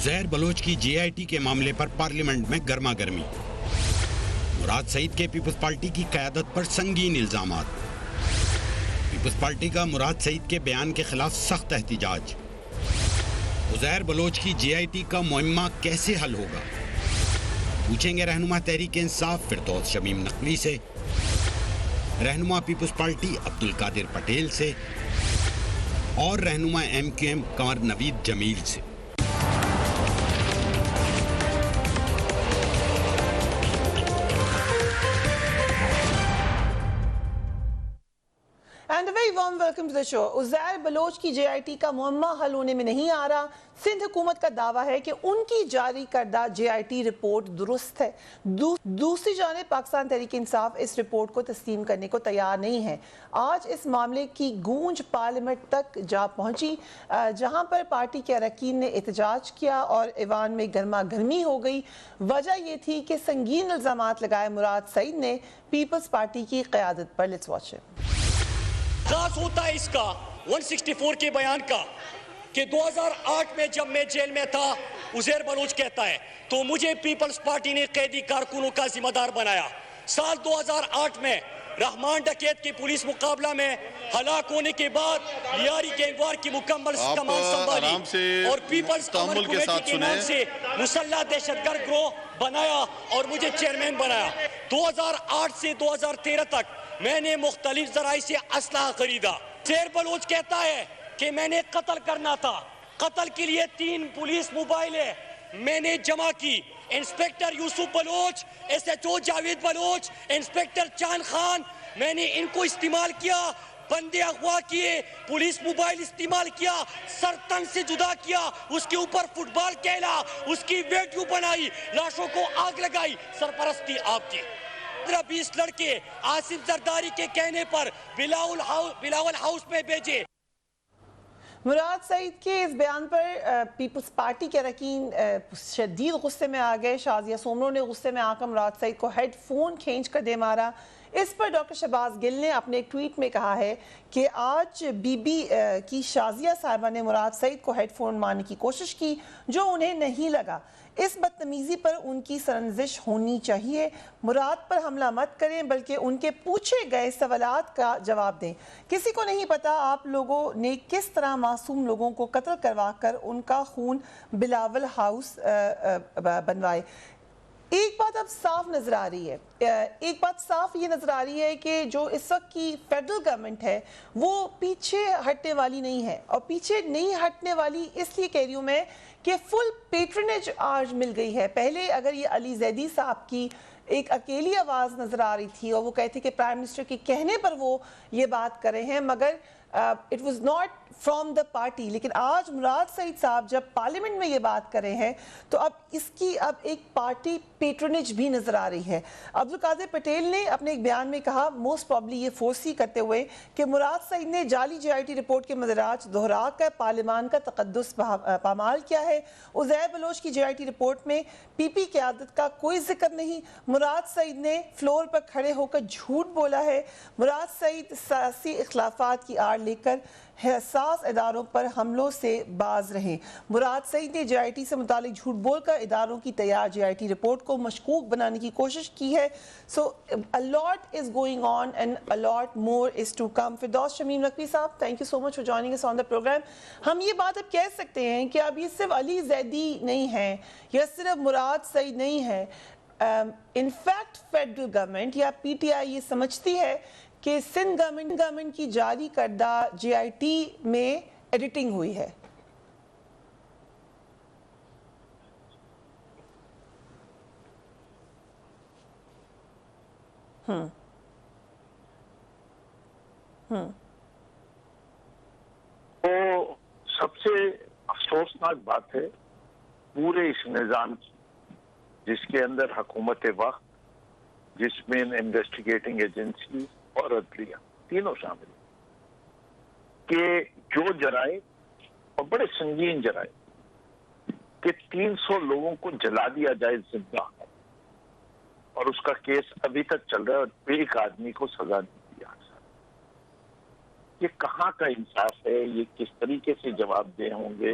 عزیر بلوچ کی جے I T کے معاملے پر پارلیمنٹ میں گرما گرمی. مراد سعید کے پیپلز پارٹی کی قیادت پر سنگین الزامات. پیپلز پارٹی کا مراد سعید کے بیان کے خلاف سخت احتجاج. عزیر بلوچ کی جے آئی ٹی کا معمہ کیسے حل ہوگا؟ پوچھیں گے رہنما تحریک انصاف فردوس شمیم نقوی سے، رہنما پیپلز پارٹی عبدالقادر پٹیل سے اور رہنما ایم کیو ایم کنور نوید جمیل سے. And a very warm welcome to the show. Uzair Baloch کی جے آئی ٹی کا معمہ حل ہونے میں نہیں آ رہا. سندھ حکومت کا دعویٰ ہے کہ ان کی جاری کردہ جے آئی ٹی رپورٹ درست ہے. دوسری جانب پاکستان تحریک انصاف اس رپورٹ کو تسلیم کرنے کو تیار نہیں ہے. آج اس معاملے کی گونج پارلیمنٹ تک جا پہنچی، جہاں پر پارٹی کے اراکین نے احتجاج کیا اور ایوان میں گرما گرمی ہو گئی. وجہ یہ تھی کہ سنگین الزامات لگائے مراد سعید نے پیپلز پارٹی کی قیادت پر. Let's watch it. خاص ہوتا ہے اس کا 164 کے بیان کا کہ 2008 میں جب میں جیل میں تھا، عزیر بلوچ کہتا ہے تو مجھے پیپلز پارٹی نے قیدی کارکنوں کا ذمہ دار بنایا. سال 2008 میں رحمان ڈکیت کے پولیس مقابلہ میں ہلاک ہونے کے بعد لیاری گینگوار کی مکمل کمان سنبھالی اور پیپلز امر کمیٹی کے نام سے مسلح دہشت گرد گروہ بنایا اور مجھے چیئرمین بنایا. 2008 سے 2013 تک میں نے مختلف ذرائع سے اسلحہ خریدا. عزیر بلوچ کہتا ہے کہ میں نے قتل کرنا تھا. قتل کے لیے 3 پولیس موبائلیں میں نے جمع کی. Inspector Yusuf Baloch, S H O Javed Baloch, inspector Chand Khan, میں نے ان کو استعمال کیا. بندے اغوا کیے، پولیس موبائل استعمال کیا، سر تن سے جدا کیا، اس کے اوپر فٹ بال کھیلا، اس کی ویڈیو بنائی، لاشوں کو آگ لگائی. سرپرستی آپ کی. 20 لڑکے آصف زرداری کے کہنے پر بلاول ہاؤس میں بھیجے. مراد سعید کے اس بیان پر پیپلز پارٹی کے اراکین شدید غصے میں آ گئے. شازیہ سومرو نے غصے میں آ کر مراد سعید کو ہیڈ فون کھینچ کر دے مارا. اس پر ڈاکٹر شہباز گل نے اپنے ایک ٹویٹ میں کہا ہے کہ آج بی بی کی شازیہ صاحبہ نے مراد سعید کو ہیڈ فون مارنے کی کوشش کی جو انہیں نہیں لگا. اس بدتمیزی پر ان کی سرنزش ہونی چاہیے. مراد پر حملہ مت کریں بلکہ ان کے پوچھے گئے سوالات کا جواب دیں. کسی کو نہیں پتا آپ لوگوں نے کس طرح معصوم لوگوں کو قتل کروا کر ان کا خون بلاول ہاؤس بنوائے. ایک بات اب صاف نظر آ رہی ہے، ایک بات صاف یہ نظر آ رہی ہے کہ جو اس وقت کی فیڈرل گورنمنٹ ہے وہ پیچھے ہٹنے والی نہیں ہے. اور پیچھے نہیں ہٹنے والی اس لیے کہہ رہی ہوں میں کہ فل پیٹرنیج آج مل گئی ہے. پہلے اگر یہ علی زیدی صاحب کی ایک اکیلی آواز نظر آ رہی تھی اور وہ کہتے کہ پرائم منسٹر کے کہنے پر وہ یہ بات کر رہے ہیں، مگر it was not from the party. لیکن آج مراد سعید صاحب جب پارلیمنٹ میں یہ بات کر رہے ہیں تو اب اس کی اب ایک پارٹی پیٹرنیج بھی نظر آ رہی ہے. عبدالقادر پٹیل نے اپنے ایک بیان میں کہا موسٹ پرابلی یہ فورسی کرتے ہوئے کہ مراد سعید نے جعلی جے آئی ٹی رپورٹ کے مدراج دہرا کر پارلیمان کا تقدس پامال کیا ہے. عزیر بلوچ کی جے آئی ٹی رپورٹ میں پی پی قیادت کا کوئی ذکر نہیں. مراد سعید نے فلور پر کھڑے ہو کر جھوٹ بولا ہے. مراد سعید سیاسی اختلافات کی آڑ لے کر حساس اداروں پر حملوں سے باز رہیں. مراد سعید نے جے آئی ٹی سے متعلق جھوٹ بول کر اداروں کی تیار جے آئی ٹی رپورٹ کو مشکوک بنانے کی کوشش کی ہے. So a lot is going on and a lot more is to come. Firdous Shamim Naqvi صاحب, thank you so much for joining us on the program. ہم یہ بات اب کہہ سکتے ہیں کہ اب یہ صرف علی زیدی نہیں ہے یا صرف مراد سعید نہیں ہے. ان فیکٹ فیڈرل گورنمنٹ یا پی ٹی آئی یہ سمجھتی ہے کہ سندھ گورنمنٹ کی جاری کردہ جے آئی ٹی میں ایڈیٹنگ ہوئی ہے. وہ سب سے افسوسناک بات ہے پورے اس نظام کی, جس کے اندر حکومت وقت, جس میں انویسٹیگیٹنگ ایجنسی اور عدلیہ تینوں شامل ہیں, کہ جو جرائم اور بڑے سنگین جرائم کہ 300 لوگوں کو جلا دیا جائے زندہ, اور اس کا کیس ابھی تک چل رہا ہے اور ایک آدمی کو سزا نہیں دیا. یہ کہاں کا انصاف ہے؟ یہ کس طریقے سے جواب دہ ہوں گے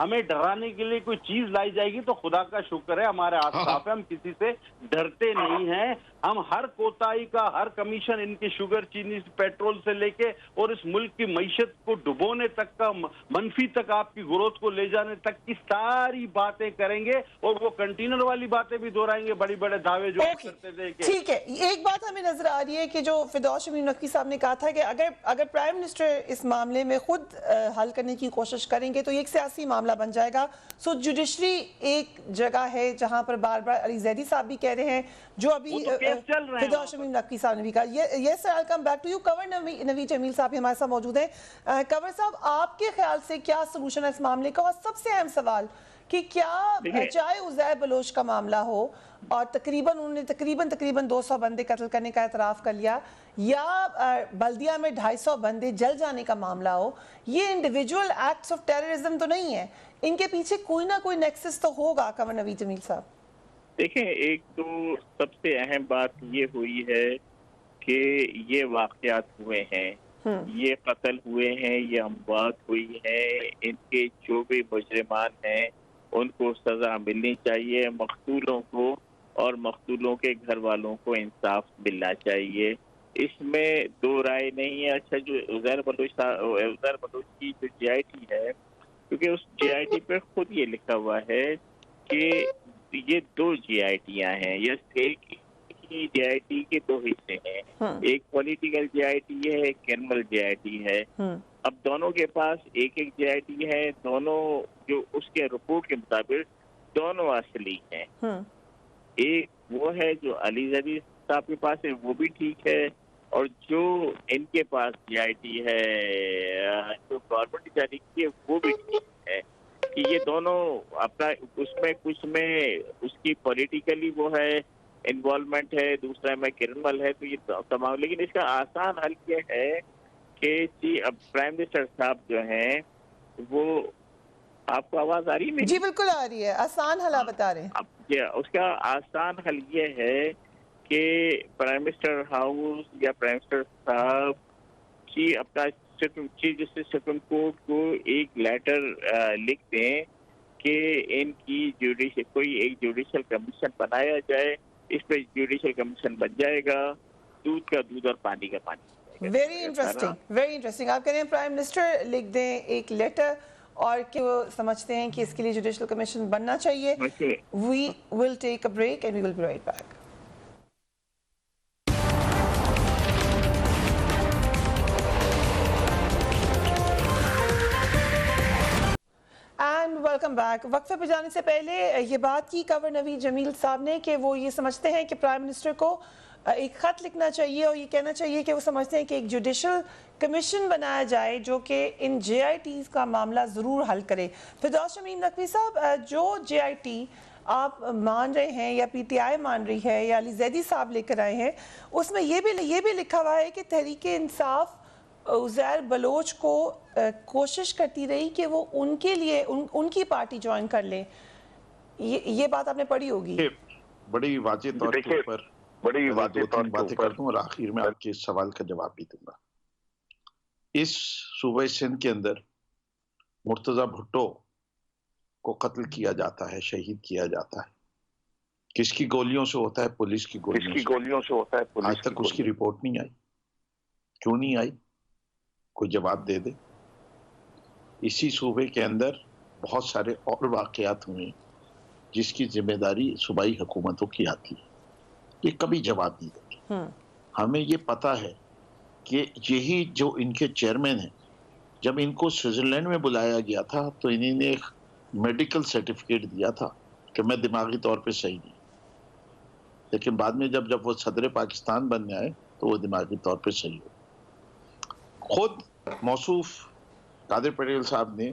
ہمیں ڈرانے کے لیے کوئی چیز لائی جائے گی تو خدا کا شکر ہے ہمارے ہاتھ صاف ہے, ہم کسی سے ڈرتے نہیں ہیں. ہم ہر کوتاہی کا, ہر کمیشن ان کی شوگر, چینی, پیٹرول سے لے کے اور اس ملک کی معیشت کو ڈبونے تک کا, منفی تک, آپ کی گروتھ کو لے جانے تک کی ساری باتیں کریں گے, اور وہ کنٹینر والی باتیں بھی دہرائیں گے, بڑی بڑے دعوے جو کرتے تھے. ٹھیک ہے, ایک بات ہمیں نظر آ رہی ہے کہ جو فردوس شمیم نقوی صاحب نے کہا تھا کہ اگر پرائم منسٹر اس معاملے میں خود حل کرنے کی کوشش کریں گے تو یہ ایک سیاسی معاملہ بن جائے گا. سو جوڈیشری ایک جگہ ہے جہاں پر بار بار علی زیدی صاحب بھی کہہ رہے ہیں, جو ابھی فردوس شمیم نقوی صاحب نے بھی کہا. یس سر, آئی کم بیک ٹو یو. کنور نوید جمیل صاحب ہمارے ساتھ موجود ہیں. کنور صاحب, آپ کے خیال سے کیا سلوشن ہے اس معاملے کا؟ اور سب سے اہم سوال کہ کیا چاہے عزیر بلوچ کا معاملہ ہو اور انہوں نے تقریباً 200 بندے قتل کرنے کا اعتراف کر لیا, یا بلدیہ میں 250 بندے جل جانے کا معاملہ ہو, یہ انڈیویجول ایکٹس آف ٹیررزم تو نہیں ہے, ان کے پیچھے کوئی نہ کوئی نیکسس تو ہوگا. کنور نوید جمیل صاحب دیکھیں, ایک تو سب سے اہم بات یہ ہوئی ہے کہ یہ واقعات ہوئے ہیں, یہ قتل ہوئے ہیں, یہ اموات ہوئی ہیں, ان کے جو بھی مجرمان ہیں ان کو سزا ملنی چاہیے, مقتولوں کو اور مقتولوں کے گھر والوں کو انصاف ملنا چاہیے, اس میں دو رائے نہیں ہے. اچھا, جو عزیر بلوچ کی جو جی آئی ٹی ہے, کیونکہ اس جی آئی ٹی پہ خود یہ لکھا ہوا ہے کہ یہ 2 جی آئی ٹیاں ہیں, ایک جی آئی ٹی کے 2 حصے ہیں, ایک پولیٹیکل جی آئی ٹی ہے, ایک کرمل جی آئی ٹی ہے. اب دونوں کے پاس ایک جی آئی ٹی ہے, دونوں جو اس کے رپورٹ کے مطابق دونوں اصلی ہیں. ایک وہ ہے جو علی زیدی صاحب کے پاس ہے, وہ بھی ٹھیک ہے, اور جو ان کے پاس جی آئی ٹی ہے جو گورنمنٹ جاری کی ہے وہ بھی ٹھیک ہے, کہ یہ دونوں اپنا کچھ میں اس کی پولیٹیکلی وہ ہے انوالومنٹ ہے, دوسرا میں کرمل ہے, تو یہ تمام. لیکن اس کا آسان حل یہ ہے کہ اب پرائم منسٹر صاحب جو ہیں وہ, آپ کو آواز آ رہی ہے؟ جی بالکل آ رہی ہے. آسان حل آپ بتا رہے ہیں. اس کا آسان حل یہ ہے کہ پرائم منسٹر ہاؤس یا پرائم منسٹر صاحب کی اپنا چیف جسٹس سپریم کورٹ کو ایک لیٹر لکھ دیں کہ ان کی کوئی ایک جوڈیشل کمیشن بنایا جائے, اس پہ جوڈیشل کمیشن بن جائے گا, دودھ کا دودھ اور پانی کا پانی. Very interesting. آپ کہہ رہے ہیں پرائم منسٹر لکھ دیں ایک لیٹر, اور کہ وہ سمجھتے ہیں کہ اس کے لیے جوڈیشل کمیشن بننا چاہیے. We will take a break and we will be right back. And welcome back. وقفے پہ جانے سے پہلے یہ بات کی کنور نوید جمیل صاحب نے کہ وہ یہ سمجھتے ہیں کہ پرائم منسٹر کو ایک خط لکھنا چاہیے اور یہ کہنا چاہیے کہ وہ سمجھتے ہیں کہ ایک جوڈیشل کمیشن بنایا جائے جو کہ ان جے آئی ٹیز کا معاملہ ضرور حل کرے. فردوس شمیم نقوی صاحب, جو جے آئی ٹی آپ مان رہے ہیں یا پی ٹی آئی مان رہی ہے یا علی زیدی صاحب لے کر آئے ہیں, اس میں یہ بھی لکھا ہوا ہے کہ تحریک انصاف عزیر بلوچ کو کوشش کرتی رہی کہ وہ ان کے لیے ان کی پارٹی جوائن کر لیں. یہ بات آپ نے پڑھی ہوگی. بڑی واضح طور کے اوپر دو تین باتیں کر دوں اور آخر میں آپ کے اس سوال کا جواب بھی دوں گا. اس صوبہ سندھ کے اندر مرتضی بھٹو کو قتل کیا جاتا ہے, شہید کیا جاتا ہے. کس کی گولیوں سے ہوتا ہے؟ پولیس کی گولیوں سے ہوتا ہے. آج تک اس کی رپورٹ نہیں آئی. کیوں نہیں آئی؟ کوئی جواب دے دے. اسی صوبے کے اندر بہت سارے اور واقعات ہوئے جس کی ذمہ داری صوبائی حکومتوں کی آتی ہے, یہ کبھی جواب نہیں دیں. ہمیں یہ پتا ہے کہ یہی جو ان کے چیئرمین ہیں, جب ان کو سوئٹزرلینڈ میں بلایا گیا تھا تو انہوں نے ایک میڈیکل سرٹیفکیٹ دیا تھا کہ میں دماغی طور پہ صحیح نہیں, لیکن بعد میں جب وہ صدر پاکستان بننے آئے تو وہ دماغی طور پہ صحیح ہو. خود موصوف قادر پٹیل صاحب نے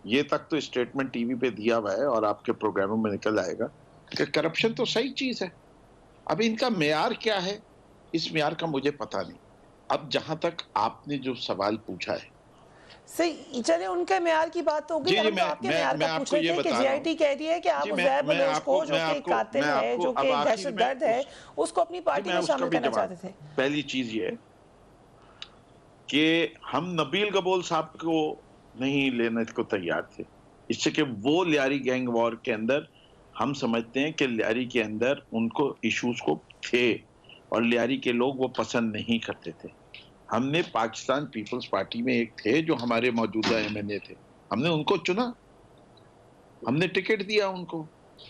یہ تک تو اسٹیٹمنٹ ٹی وی پہ دیا ہوا ہے اور آپ کے پروگراموں میں نکل آئے گا کہ کرپشن تو صحیح چیز ہے. اب ان کا معیار کیا ہے, اس معیار کا مجھے پتا نہیں. اب جہاں تک آپ نے جو سوال پوچھا ہے, صحیح, چلے ان کے معیار کی بات ہو گئی. ہم آپ کے معیار کا پوچھ رہے تھے کہ جی آئی ٹی کہہ رہی ہے کہ آپ عزیر بلوچ کو, جو کہ قاتل ہے, جو کہ دہشت گرد ہے, اس کو اپنی پارٹی میں شامل کرنا چاہتے تھے. پہلی چیز یہ ہے کہ ہم نبیل گبول صاحب کو نہیں لینے کو تیار تھے، اس سے کہ وہ لیاری گینگ وار کے اندر ہم سمجھتے ہیں کہ لیاری کے اندر ان کو ایشوز کو تھے اور لیاری کے لوگ وہ پسند نہیں کرتے تھے. ہم نے پاکستان پیپلز پارٹی میں ایک تھے جو ہمارے موجودہ ایم تھے، ہم نے ان کو چنا، ہم نے ٹکٹ دیا ان کو.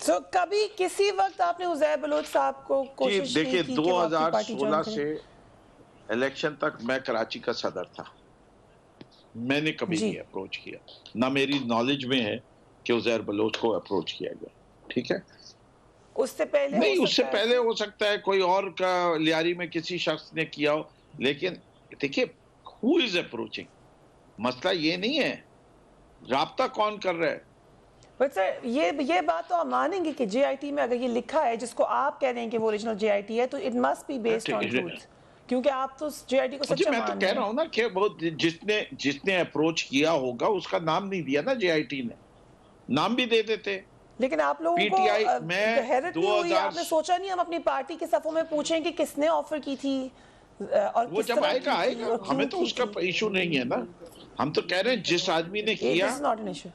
تو کبھی کسی وقت آپ نے عزیر بلوچ صاحب کو کوشش کی دیکھیں کہ وہ آپ کی پارٹی جوائن 2016 کریں؟ سے الیکشن تک میں کراچی کا صدر تھا، میں نے کبھی نہیں اپروچ کیا، نہ میری نالج میں ہے کہ عزیر بلوچ کو اپروچ کیا گیا. ٹھیک ہے، اس سے پہلے نہیں اس سے پہلے ہو سکتا ہے کوئی اور کا لیاری میں کسی شخص نے کیا ہو، لیکن دیکھیے who is approaching، مسئلہ یہ نہیں ہے رابطہ کون کر رہا ہے. بٹ سر یہ بات تو آپ مانیں گے کہ جے آئی ٹی میں اگر یہ لکھا ہے جس کو آپ کہہ رہے ہیں کہ وہ اوریجنل جے آئی ٹی ہے تو it must be based on truth, کیونکہ آپ تو جے آئی ٹی کو سچا میں تو کہہ رہا ہوں نا کہ وہ جس نے اپروچ کیا ہوگا اس کا نام نہیں دیا نا جے آئی ٹی نے، نام بھی دے دیتے. لیکن آپ لوگوں کو حیرت نہیں ہوئی، آپ نے سوچا نہیں ہم اپنی پارٹی کے صفوں میں پوچھیں کہ کس نے آفر کی تھی اور وہ جب آئے گا ہمیں تو اس کا ایشو نہیں ہے نا. ہم تو کہہ رہے ہیں جس آدمی نے کیا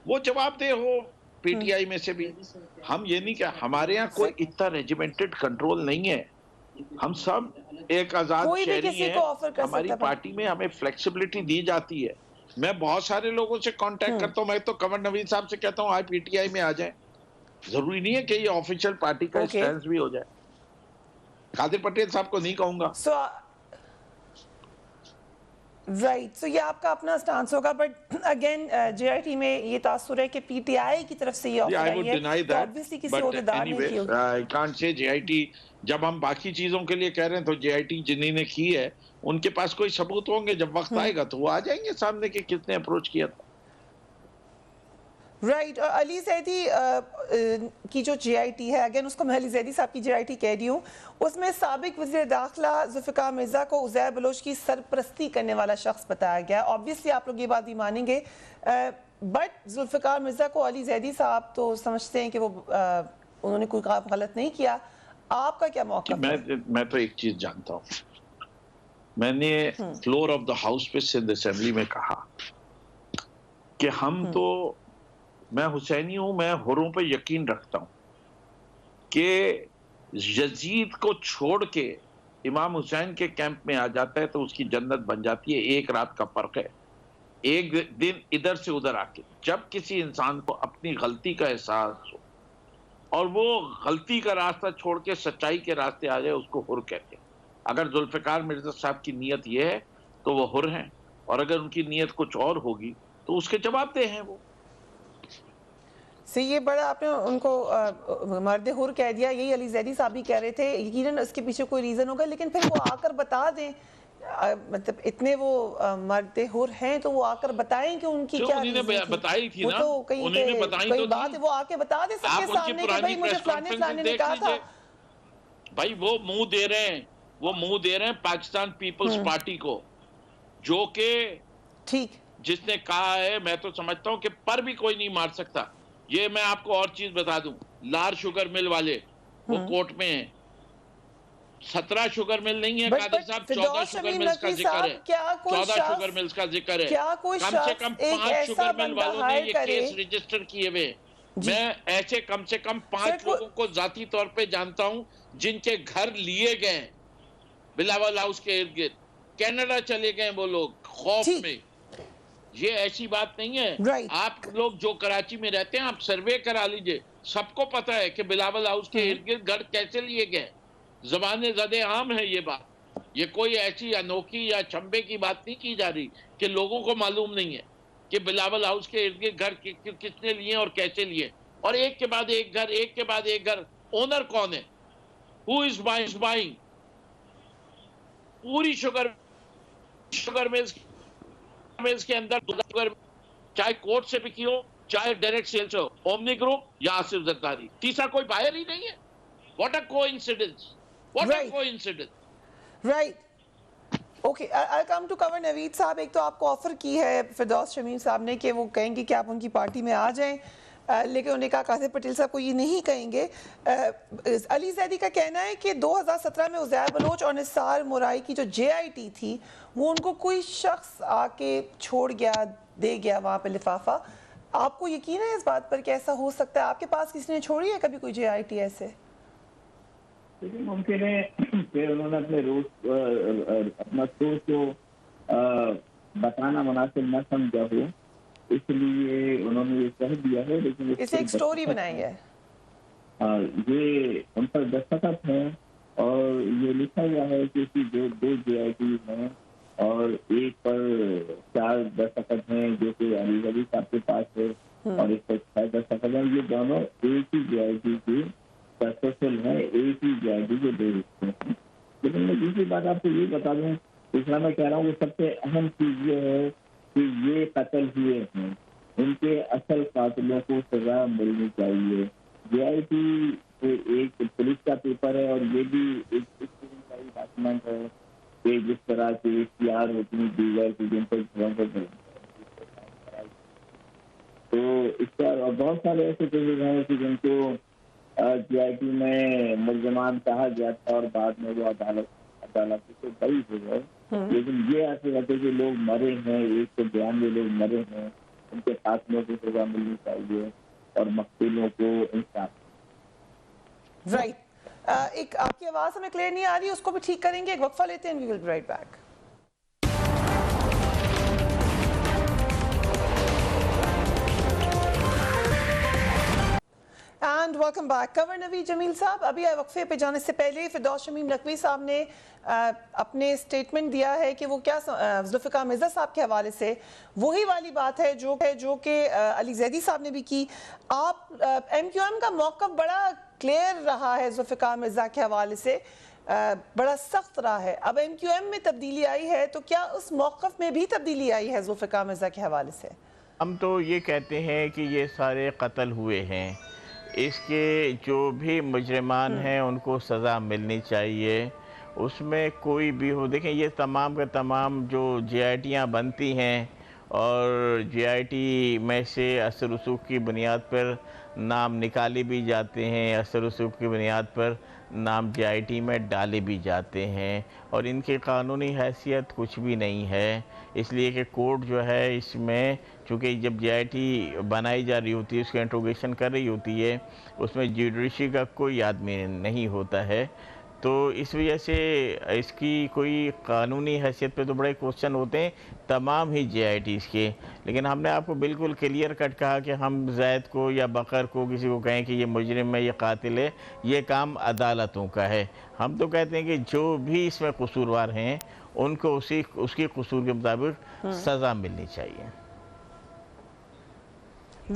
وہ جواب دے ہو پی ٹی آئی میں سے بھی. ہم یہ نہیں کہ ہمارے ہاں کوئی اتنا ریجیمنٹڈ کنٹرول نہیں ہے، ہم سب ایک آزاد شہری ہیں. ہماری پارٹی میں ہمیں فلیکسیبلٹی دی جاتی ہے. میں بہت سارے لوگوں سے کانٹیکٹ کرتا ہوں، میں تو کنور نوید صاحب سے کہتا ہوں آج پی ٹی آئی میں آ جائیں. ضروری نہیں ہے کہ یہ آفیشیل پارٹی کا اسٹینس بھی ہو جائے. قادر پٹیل صاحب کو نہیں کہوں گا. رائٹ، سو یہ آپ کا اپنا سٹانس ہوگا، but again J I T میں یہ تاثر ہے کہ پی ٹی آئی کی طرف سے یہ آفر آئی ہے تو obviously کسی عہدیدار نے کی ہوگی. I can't say J I T جب ہم باقی چیزوں کے لیے کہہ رہے ہیں تو جے آئی ٹی جنہی نے کی ہے ان کے پاس کوئی ثبوت ہوں گے، جب وقت آئے گا تو وہ آ جائیں گے سامنے کہ کس نے اپروچ کیا تھا. رائٹ، اور علی زیدی کی جو جے آئی ٹی ہے، اگین اس کو میں علی زیدی صاحب کی جے آئی ٹی کہہ رہی ہوں، اس میں سابق وزیر داخلہ ذوالفقار مرزا کو عزیر بلوچ کی سرپرستی کرنے والا شخص بتایا گیا. آبویسلی آپ لوگ یہ بات بھی مانیں گے، بٹ ذوالفقار مرزا کو علی زیدی صاحب تو سمجھتے ہیں کہ وہ انہوں نے کوئی کام غلط نہیں کیا. آپ کا کیا موقف ہے؟ میں تو ایک چیز جانتا ہوں، میں نے فلور آف دا ہاؤس پہ سندھ اسمبلی میں کہا کہ ہم تو، میں حسینی ہوں، میں حروں پہ یقین رکھتا ہوں کہ یزید کو چھوڑ کے امام حسین کے کیمپ میں آ جاتا ہے تو اس کی جنت بن جاتی ہے. ایک رات کا فرق ہے، ایک دن ادھر سے ادھر آ کے. جب کسی انسان کو اپنی غلطی کا احساس ہو اور وہ غلطی کا راستہ چھوڑ کے سچائی کے راستے آ جائے اس کو حر کہتے ہیں. اگر ذوالفقار مرزا صاحب کی نیت یہ ہے تو وہ حر ہیں، اور اگر ان کی نیت کچھ اور ہوگی تو اس کے جواب دہ ہیں. وہ یہ بڑا آپ نے ان کو مرد حر کہہ دیا، یہی علی زیدی صاحب بھی کہہ رہے تھے. یقیناً اس کے پیچھے کوئی ریزن ہوگا، لیکن پھر وہ آ کر بتا دیں، مطلب اتنے وہ مرد حر ہیں تو وہ آ کر بتائیں کہ ان کی کیا بتائی تھی نا، کوئی بات ہے وہ آ کے بتا دیں سب کے سامنے کہ بھائی مجھے فلانے فلانے نے کہا تھا. بھائی وہ منہ دے رہے ہیں پاکستان پیپلز پارٹی کو، جو کہ ٹھیک جس نے کہا ہے، میں تو سمجھتا ہوں کہ پر بھی کوئی نہیں مار سکتا. یہ میں آپ کو اور چیز بتا دوں، لار شوگر مل والے وہ کورٹ میں ہیں. 17 شوگر مل نہیں ہے قادر صاحب، 14 شوگر ملز کا ذکر ہے، 14 شوگر ملز کا ذکر ہے. کم سے کم 5 شوگر مل والوں نے یہ کیس رجسٹر کیے ہوئے. میں ایسے کم سے کم 5 لوگوں کو ذاتی طور پہ جانتا ہوں جن کے گھر لیے گئے بلاول ہاؤس کے ارد گرد. کینیڈا چلے گئے وہ لوگ خوف میں. یہ ایسی بات نہیں ہے. آپ لوگ جو کراچی میں رہتے ہیں آپ سروے کرا لیجئے، سب کو پتا ہے کہ بلاول ہاؤس کے ارد گرد گھر کیسے لیے گئے. زبان زد عام ہے یہ بات، یہ کوئی ایسی انوکھی یا چمبے کی بات نہیں کی جا رہی کہ لوگوں کو معلوم نہیں ہے کہ بلاول ہاؤس کے ارد گرد گھر کس نے لیے اور کیسے لیے. اور ایک کے بعد ایک گھر، ایک کے بعد ایک گھر. اونر کون ہے؟ ہو از بائنگ پوری شوگر ملز کے اندر، چاہے کورٹ سے بکی ہو چاہے ڈائریکٹ سیلز ہو، اومنی گروپ یا آصف زرداری. تیسرا کوئی بائر ہی نہیں ہے. What a coincidence! What a coincidence! Right. Okay, I'll come to Kanwar Naveed صاحب. ایک تو آپ کو آفر کی ہے فردوس شمیم صاحب نے کہ وہ کہیں گے کہ آپ ان کی پارٹی میں آ جائیں، لیکن انہوں نے کہا قادر پٹیل صاحب کو یہ نہیں کہیں گے. علی زیدی کا کہنا ہے کہ 2017 میں عزیر بلوچ اور نثار مورائی کی جو جے آئی ٹی تھی وہ ان کو کوئی شخص آ کے چھوڑ گیا دے گیا وہاں پہ لفافہ. آپ کو یقین ہے اس بات پر کہ ایسا ہو سکتا ہے؟ آپ کے پاس کسی نے چھوڑی ہے کبھی کوئی JIT ایسے؟ ممکن ہے کہ انہوں نے اپنے روز اپنا سوچ کو بتانا مناسب نہ سمجھا ہو, اس لیے انہوں نے یہ کہہ دیا ہے. لیکن اسے ایک سٹوری بنائی ہے. یہ ان پر دستخط ہیں اور یہ لکھا ہوا ہے کہ دو JIT ہیں اور ایک پر 4 دستخط ہیں جو کہ علی گڑھی صاحب کے پاس ہے اور ایک پر 6 دستخط ہیں. یہ دونوں ایک ہی JIT کی سکسیسفل ہیں, ایک ہی JIT کے 2 حصے ہیں. لیکن میں دوسری بات آپ کو یہ بتا دوں, اس میں کہہ رہا ہوں کہ سب سے اہم چیز یہ ہے کہ یہ قتل ہوئے ہیں, ان کے اصل قاتلوں کو سزا ملنی چاہیے. JIT ایک پولیس کا پیپر ہے اور یہ بھی ایک ڈاکومنٹ ہے کہ جس طرح سے اختیار ہوتی ہیں دیگر کی جن پر تو اس کا بہت سارے ایسے کیسز ہیں کہ جن کو JIT میں ملزمان کہا گیا تھا اور بعد میں وہ عدالت سے بری ہو گئے. لیکن یہ ایسے رہتے کہ لوگ مرے ہیں, 192 لوگ مرے ہیں, ان کے قاتلوں کو سزا ملنی چاہیے اور مقتولوں کو انصاف. رائٹ, ایک آپ کی آواز ہمیں کلیئر نہیں آ رہی, اس کو بھی ٹھیک کریں گے. ایک وقفہ لیتے ہیں, we will be right back. And welcome back. Kanwar Naveed Jamil Sahab, ابھی وقفے پہ جانے سے پہلے فردوس شمیم نقوی صاحب نے اپنے سٹیٹمنٹ دیا ہے کہ وہ کیا ذوالفقار مرزا صاحب کے حوالے سے وہی والی بات ہے جو کہ علی زیدی صاحب نے بھی کی. آپ MQM کا موقف بڑا کلیئر رہا ہے ذوالفقار مرزا کے حوالے سے, بڑا سخت رہا ہے. اب MQM میں تبدیلی آئی ہے تو کیا اس موقف میں بھی تبدیلی آئی ہے ذوالفقار مرزا کے حوالے سے؟ ہم تو یہ کہتے ہیں کہ یہ سارے قتل ہوئے ہیں, اس کے جو بھی مجرمان ہیں ان کو سزا ملنی چاہیے, اس میں کوئی بھی ہو. دیکھیں یہ تمام کے تمام جو JITیاں بنتی ہیں اور JIT میں سے اثر رسوخ کی بنیاد پر نام نکالے بھی جاتے ہیں, اثر رسوخ کی بنیاد پر نام JIT میں ڈالے بھی جاتے ہیں, اور ان کی قانونی حیثیت کچھ بھی نہیں ہے. اس لیے کہ کورٹ جو ہے اس میں چونکہ جب JIT بنائی جا رہی ہوتی ہے, اس کی انٹروگیشن کر رہی ہوتی ہے, اس میں جوڈیشری کا کوئی آدمی نہیں ہوتا ہے, تو اس وجہ سے اس کی کوئی قانونی حیثیت پہ تو بڑے کوشچن ہوتے ہیں تمام ہی JITs کے. لیکن ہم نے آپ کو بالکل کلیئر کٹ کہا کہ ہم زید کو یا بقر کو کسی کو کہیں کہ یہ مجرم ہے, یہ قاتل ہے, یہ کام عدالتوں کا ہے. ہم تو کہتے ہیں کہ جو بھی اس میں قصوروار ہیں ان کو اس کی قصور کے مطابق سزا ملنی چاہیے.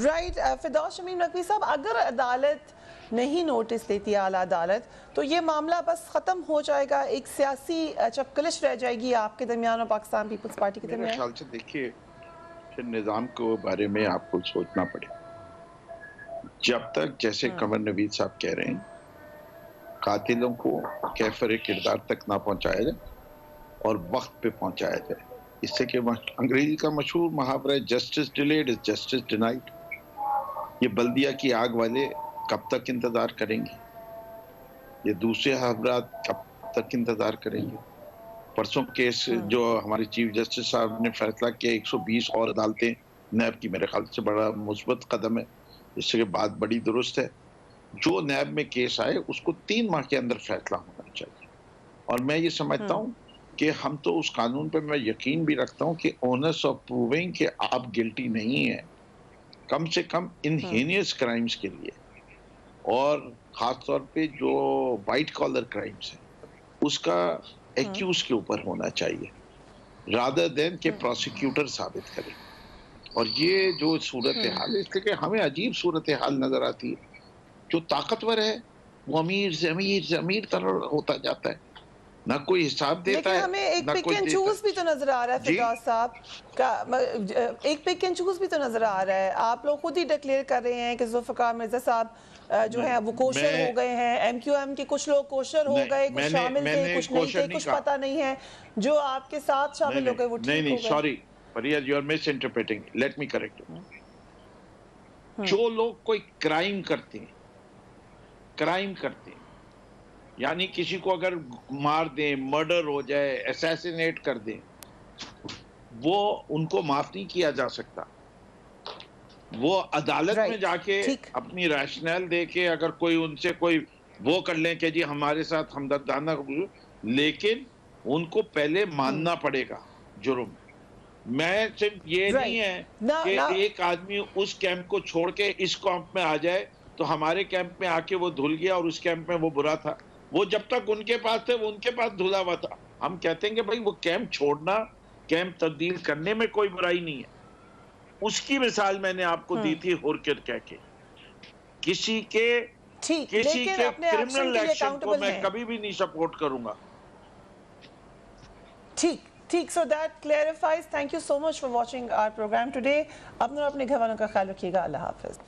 رائٹ. فردوس شمیم نقوی صاحب, اگر عدالت نہیں نوٹس لیتی اعلیٰ عدالت تو یہ معاملہ بس ختم ہو جائے گا, ایک سیاسی چپکلش رہ جائے گی آپ کے درمیان اور پاکستان پیپلز پارٹی کے درمیان؟ میرے خیال سے دیکھیے پھر نظام کو بارے میں آپ کو سوچنا پڑے. جب تک جیسے قمر نوید صاحب کہہ رہے ہیں قاتلوں کو کیفر کردار تک نہ پہنچایا جائے اور وقت پہ پہنچایا جائے, اس سے کہ انگریزی کا مشہور محاورہ ہے justice delayed is justice denied. یہ بلدیہ کی آگ والے کب تک انتظار کریں گے, یہ دوسرے حضرات کب تک انتظار کریں گے. پرسوں کیس جو ہمارے چیف جسٹس صاحب نے فیصلہ کیا 120 اور عدالتیں نیب کی, میرے خیال سے بڑا مثبت قدم ہے, اس سے بات بڑی درست ہے. جو نیب میں کیس آئے اس کو 3 ماہ کے اندر فیصلہ ہونا چاہیے. اور میں یہ سمجھتا ہوں کہ ہم تو اس قانون پہ میں یقین بھی رکھتا ہوں کہ اونرس آف پروونگ کہ آپ گلٹی نہیں ہیں, کم سے کم ان ہینیس کرائمز کے لیے, اور خاص طور پہ جو وائٹ کالر کرائمز ہیں اس کا ایکیوز کے اوپر ہونا چاہیے رادر دین کہ پروسیکیوٹر ثابت کرے. اور یہ جو صورتحال ہے اس لیے کہ ہمیں عجیب صورتحال نظر آتی ہے, جو طاقتور ہے وہ امیر سے امیر سے امیر طرح ہوتا جاتا ہے, نہ کوئی حساب دیتا ہے. لیکن ہمیں ایک پک اینڈ چوز بھی تو نظر آ رہا ہے فردوس صاحب کا, ایک پک اینڈ چوز بھی تو نظر آ رہا ہے. آپ لوگ خود ہی ڈکلیئر کر رہے ہیں کہ ذوالفقار مرزا صاحب جو ہیں وہ کوشر ہو گئے ہیں, MQM کے کچھ لوگ کوشر ہو گئے, کچھ شامل تھے, کچھ نہیں تھے, کچھ پتہ نہیں ہے, جو آپ کے ساتھ شامل ہو گئے وہ ٹھیک ہو گئے. نہیں, sorry Fariha, you are misinterpreting, let me correct. جو لوگ کوئی کرائم کرتے ہیں یعنی کسی کو اگر مار دیں, مرڈر ہو جائے, اسیسینیٹ کر دیں, وہ ان کو معاف نہیں کیا جا سکتا. وہ عدالت میں جا کے اپنی ریشنل دے کے اگر کوئی ان سے کوئی وہ کر لیں کہ جی ہمارے ساتھ ہمدردانہ، لیکن ان کو پہلے ماننا پڑے گا جرم. میں صرف یہ نہیں ہے کہ ایک آدمی اس کیمپ کو چھوڑ کے اس کیمپ میں آ جائے تو ہمارے کیمپ میں آ کے وہ دھل گیا اور اس کیمپ میں وہ برا تھا. وہ جب تک ان کے پاس تھے وہ ان کے پاس دھلا ہوا تھا. ہم کہتے ہیں کہ بھائی وہ کیمپ چھوڑنا، کیمپ تبدیل کرنے میں کوئی برائی نہیں ہے. اس کی مثال میں نے آپ کو دی تھی ہورکر کہہ کے. کسی کے کرمنل ایکشن کو میں کبھی بھی نہیں سپورٹ کروں گا. ٹھیک so that clarifies. Thank you so much for watching our program today. اپنے گھر والوں کا خیال رکھیے گا. اللہ حافظ.